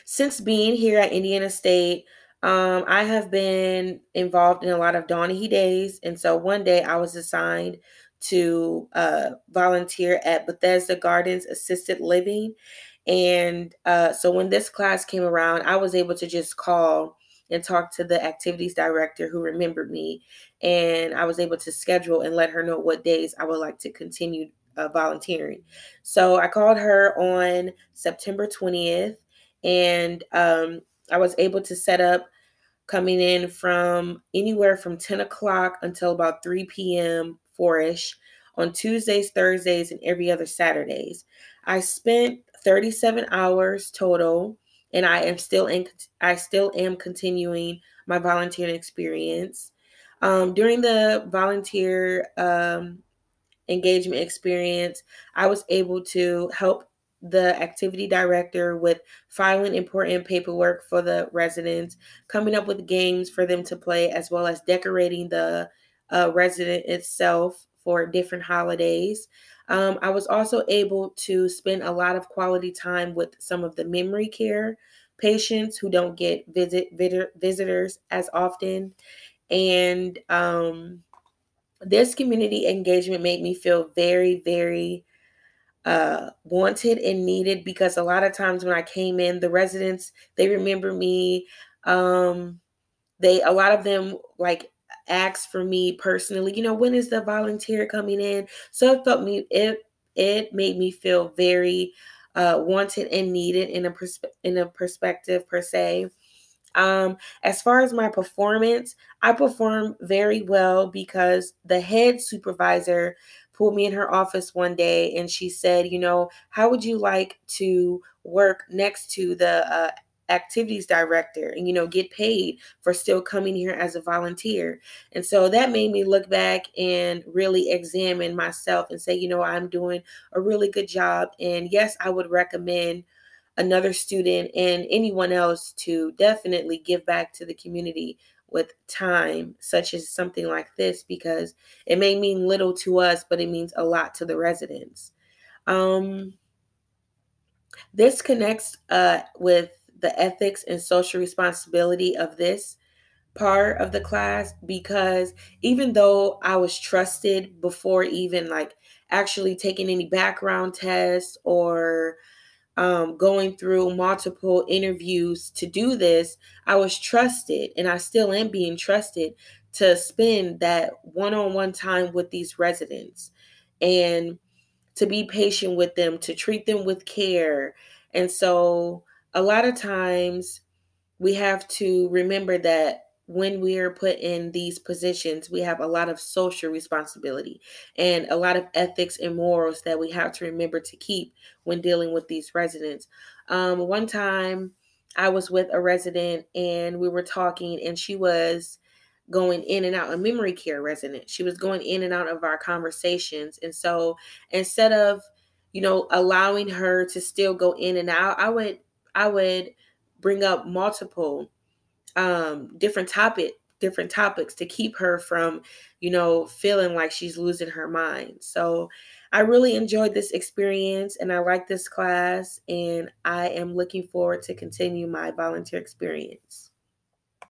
Since being here at Indiana State, I have been involved in a lot of Donahue days. And so one day I was assigned to volunteer at Bethesda Gardens Assisted Living. And so when this class came around, I was able to just call and talk to the activities director who remembered me. And I was able to schedule and let her know what days I would like to continue volunteering. So I called her on September 20th, and I was able to set up coming in from anywhere from 10 o'clock until about 3 p.m. 4-ish on Tuesdays, Thursdays, and every other Saturdays. I spent 37 hours total, and I still am continuing my volunteering experience. During the volunteer engagement experience, I was able to help the activity director with filing important paperwork for the residents, coming up with games for them to play, as well as decorating the resident itself for different holidays. I was also able to spend a lot of quality time with some of the memory care patients who don't get visitors as often. And this community engagement made me feel very, very wanted and needed, because a lot of times when I came in, the residents, they remember me. A lot of them like asked for me personally, when is the volunteer coming in? So it made me feel very wanted and needed in a perspective per se. As far as my performance, I performed very well because the head supervisor pulled me in her office one day and she said, how would you like to work next to the activities director and, get paid for still coming here as a volunteer? And so that made me look back and really examine myself and say, I'm doing a really good job. And yes, I would recommend another student and anyone else to definitely give back to the community with time, such as something like this, because it may mean little to us, but it means a lot to the residents. This connects with the ethics and social responsibility of this part of the class, because even though I was trusted before even like actually taking any background tests or going through multiple interviews to do this, I was trusted, and I still am being trusted to spend that one-on-one time with these residents and to be patient with them, to treat them with care. And so a lot of times we have to remember that when we are put in these positions, we have a lot of social responsibility and a lot of ethics and morals that we have to remember to keep when dealing with these residents. One time I was with a resident and we were talking, and she was going in and out, a memory care resident. She was going in and out of our conversations. And so instead of, allowing her to still go in and out, I would bring up multiple different topics to keep her from, feeling like she's losing her mind. So I really enjoyed this experience and I like this class, and I am looking forward to continue my volunteer experience.